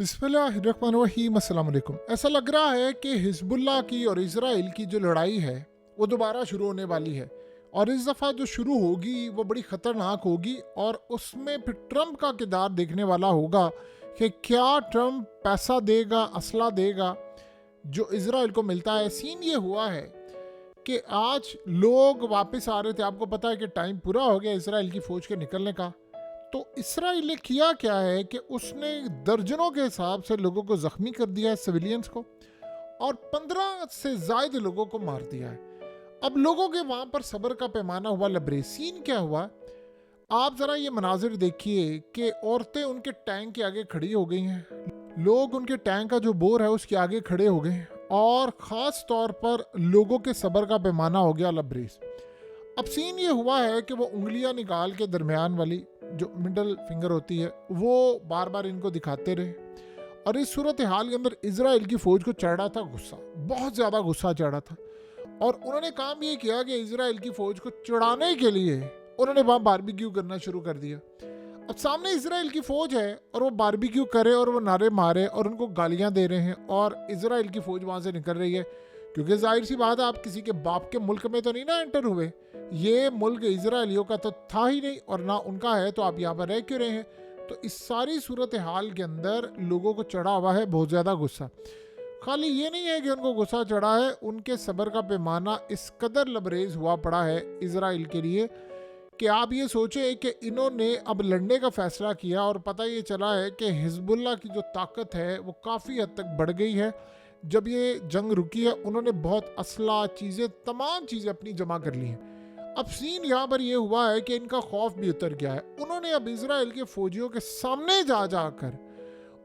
बिस्मिल्लाहिर्रहमानिर्रहीम, अस्सलाम वालेकुम। ऐसा लग रहा है कि हिजबुल्लाह की और इजराइल की जो लड़ाई है वो दोबारा शुरू होने वाली है, और इस दफ़ा जो शुरू होगी वो बड़ी ख़तरनाक होगी, और उसमें फिर ट्रंप का किरदार देखने वाला होगा कि क्या ट्रंप पैसा देगा, असला देगा जो इजराइल को मिलता है। सीन ये हुआ है कि आज लोग वापस आ रहे थे, आपको पता है कि टाइम पूरा हो गया इजराइल की फ़ौज के निकलने का। तो इसराइल ने किया क्या है कि उसने दर्जनों के हिसाब से लोगों को जख्मी कर दिया है, सिविलियंस को, और 15 से ज्यादा लोगों को मार दिया है। अब लोगों के वहां पर सब्र का पैमाना हुआ लबरेज। सीन क्या हुआ, आप जरा ये मनाजिर देखिए कि औरतें उनके टैंक के आगे खड़ी हो गई हैं, लोग उनके टैंक का जो बोर है उसके आगे खड़े हो गए हैं, और ख़ास तौर पर लोगों के सब्र का पैमाना हो गया लबरेज। अब सीन ये हुआ है कि वो उंगलियां निकाल के दरमियान वाली जो मिडल फिंगर होती है वो बार बार इनको दिखाते रहे, और इस सूरत हाल के अंदर इजराइल की फ़ौज को चढ़ा था गुस्सा, बहुत ज़्यादा गुस्सा चढ़ा था, और उन्होंने काम ये किया कि इजराइल की फ़ौज को चिढ़ाने के लिए उन्होंने वहाँ बारबेक्यू करना शुरू कर दिया। अब सामने इजराइल की फ़ौज है और वो बारबेक्यू करे और वो नारे मारे और उनको गालियाँ दे रहे हैं, और इजराइल की फ़ौज वहाँ से निकल रही है, क्योंकि जाहिर सी बात है आप किसी के बाप के मुल्क में तो नहीं ना एंटर हुए, ये मुल्क इजराइलियों का तो था ही नहीं और ना उनका है, तो आप यहाँ पर रह क्यों रहे हैं। तो इस सारी सूरत हाल के अंदर लोगों को चढ़ा हुआ है बहुत ज़्यादा गुस्सा। खाली ये नहीं है कि उनको गुस्सा चढ़ा है, उनके सब्र का पैमाना इस कदर लबरेज हुआ पड़ा है इजराइल के लिए कि आप ये सोचें कि इन्होंने अब लड़ने का फैसला किया, और पता ये चला है कि हिजबुल्लाह की जो ताकत है वो काफ़ी हद तक बढ़ गई है। जब ये जंग रुकी है उन्होंने बहुत असला चीज़ें, तमाम चीज़ें अपनी जमा कर ली हैं। अब सीन यहाँ पर ये हुआ है कि इनका खौफ भी उतर गया है। उन्होंने अब इजराइल के फौजियों के सामने जा जाकर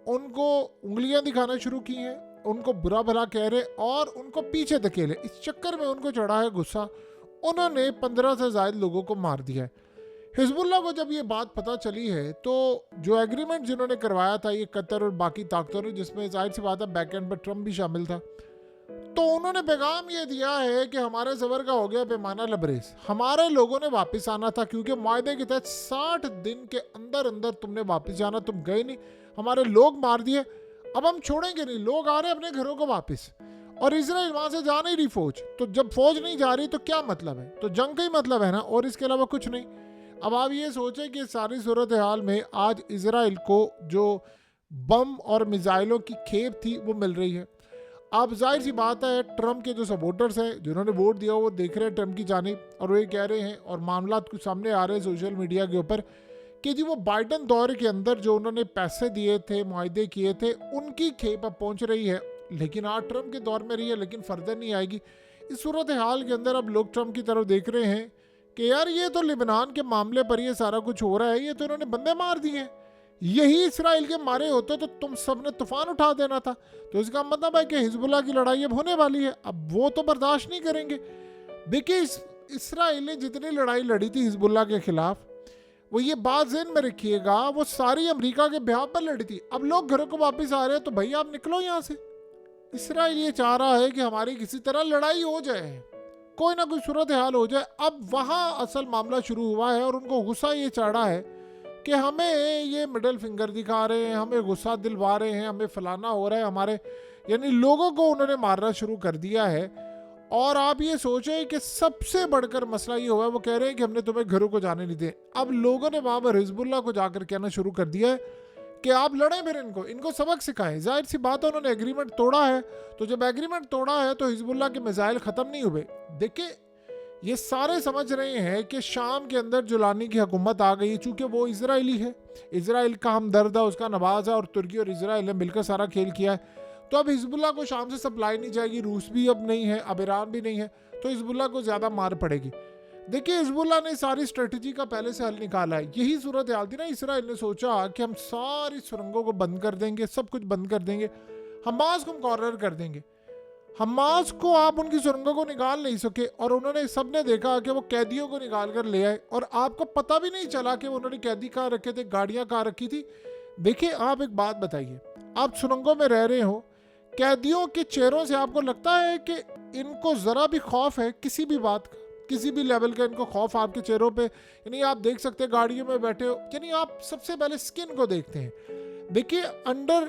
उनको उंगलियां दिखाना शुरू की हैं, उनको बुरा भला कह रहे और उनको पीछे धकेले। इस चक्कर में उनको चढ़ा है गुस्सा, उन्होंने 15 से ज्यादा लोगों को मार दिया है। हिजबुल्लाह को जब ये बात पता चली है तो जो एग्रीमेंट जिन्होंने करवाया था ये कतर और बाकी ताकतों ने, जिसमें जाहिर सी बात है बैक एंड पर ट्रंप भी शामिल था, तो उन्होंने पैगाम ये दिया है कि हमारे सबर का हो गया पैमाना लबरेज, हमारे लोगों ने वापस आना था, क्योंकि मुआहदे के तहत 60 दिन के अंदर अंदर तुमने वापस जाना, तुम गए नहीं, हमारे लोग मार दिए, अब हम छोड़ेंगे नहीं, लोग आ रहे अपने घरों को वापस, और इजराइल वहां से जा नहीं रही फौज, तो जब फौज नहीं जा रही तो क्या मतलब है, तो जंग का ही मतलब है ना, और इसके अलावा कुछ नहीं। अब आप ये सोचें कि सारी सूरत हाल में आज इजराइल को जो बम और मिसाइलों की खेप थी वो मिल रही है। अब जाहिर सी बात है ट्रंप के जो सपोर्टर्स हैं जिन्होंने वोट दिया वो देख रहे हैं ट्रंप की जानिब, और वो ये कह रहे हैं और मामला कुछ सामने आ रहे हैं सोशल मीडिया के ऊपर कि जी वो बाइडन दौर के अंदर जो उन्होंने पैसे दिए थे, मुआहदे किए थे, उनकी खेप अब पहुंच रही है, लेकिन आज ट्रंप के दौर में रही है लेकिन फर्दर नहीं आएगी। इस सूरत हाल के अंदर अब लोग ट्रंप की तरफ देख रहे हैं कि यार ये तो लिबनान के मामले पर ये सारा कुछ हो रहा है, ये तो इन्होंने बंदे मार दिए हैं, यही इसराइल के मारे होते तो तुम सब ने तूफान उठा देना था। तो इसका मतलब है कि हिजबुल्लाह की लड़ाई अब होने वाली है, अब वो तो बर्दाश्त नहीं करेंगे। देखिए इसराइल ने जितनी लड़ाई लड़ी थी हिजबुल्लाह के खिलाफ, वो ये बात ज़हन में रखिएगा, वो सारी अमेरिका के ब्याह पर लड़ी थी। अब लोग घरों को वापस आ रहे हैं तो भैया आप निकलो यहाँ से। इसराइल ये चाह रहा है कि हमारी किसी तरह लड़ाई हो जाए, कोई ना कोई सूरत हाल हो जाए। अब वहाँ असल मामला शुरू हुआ है और उनको गुस्सा ये चढ़ा है कि हमें ये मिडल फिंगर दिखा रहे हैं, हमें गुस्सा दिलवा रहे हैं, हमें फलाना हो रहा है, हमारे यानी लोगों को उन्होंने मारना शुरू कर दिया है। और आप ये सोचें कि सबसे बढ़कर मसला ये हुआ है, वो कह रहे हैं कि हमने तुम्हें घरों को जाने नहीं दिए। अब लोगों ने वहाँ पर हिजबुल्लाह को जाकर कहना शुरू कर दिया है कि आप लड़ें, फिर इनको सबक सिखाएं। जाहिर सी बात है उन्होंने एग्रीमेंट तोड़ा है, तो जब एग्रीमेंट तोड़ा है तो हिजबुल्लाह के मिसाइल ख़त्म नहीं हुए। देखिए ये सारे समझ रहे हैं कि शाम के अंदर जुलानी की हुकूमत आ गई, चूँकि वो इजराइली है, इजराइल का हमदर्द है, उसका नवाज है, और तुर्की और इजराइल ने मिलकर सारा खेल किया है। तो अब हिजबुल्लाह को शाम से सप्लाई नहीं जाएगी, रूस भी अब नहीं है, अब ईरान भी नहीं है, तो हिजबुल्लाह को ज़्यादा मार पड़ेगी। देखिए हिजबुल्लाह ने सारी स्ट्रेटजी का पहले से हल निकाला है, यही सूरत हाल थी ना। इसराइल ने सोचा कि हम सारी सुरंगों को बंद कर देंगे, सब कुछ बंद कर देंगे, हमास को हम कॉर्नर कर देंगे। हमास को आप उनकी सुरंगों को निकाल नहीं सके, और उन्होंने सबने देखा कि वो कैदियों को निकाल कर ले आए, और आपको पता भी नहीं चला कि उन्होंने कैदी कहाँ रखे थे, गाड़ियाँ कहाँ रखी थी। देखिए आप एक बात बताइए, आप सुरंगों में रह रहे हो, कैदियों के चेहरों से आपको लगता है कि इनको ज़रा भी खौफ है किसी भी बात का, किसी भी लेवल का इनको खौफ आपके चेहरों पे, यानी आप देख सकते हैं गाड़ियों में बैठे हो, यानी आप सबसे पहले स्किन को देखते हैं। देखिए अंडर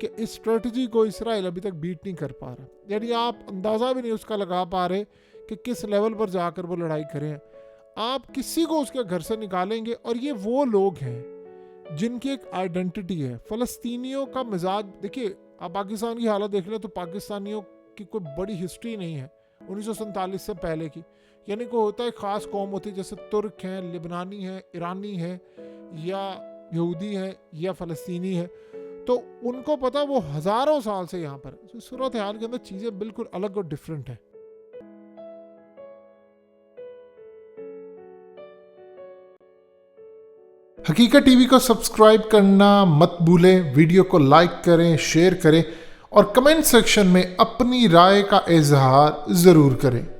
कि इस स्ट्रेटजी को इसराइल अभी तक बीट नहीं कर पा रहा। यानी आप अंदाज़ा भी नहीं उसका लगा पा रहे कि किस लेवल पर जाकर वो लड़ाई करें। आप किसी को उसके घर से निकालेंगे, और ये वो लोग हैं जिनकी एक आइडेंटिटी है। फ़लस्तीनियों का मिजाज देखिए, आप पाकिस्तान की हालत देख लें तो पाकिस्तानियों की कोई बड़ी हिस्ट्री नहीं है 1947 से पहले की। यानी कोई होता है ख़ास कौम होती है, जैसे तुर्क हैं, लिबनानी हैं, ईरानी हैं, या यहूदी हैं, या फ़लस्तीनी है, तो उनको पता वो हज़ारों साल से यहाँ पर है। सूरत हाल के अंदर चीज़ें बिल्कुल अलग और डिफरेंट है। हकीकत टीवी को सब्सक्राइब करना मत भूलें, वीडियो को लाइक करें, शेयर करें और कमेंट सेक्शन में अपनी राय का इजहार ज़रूर करें।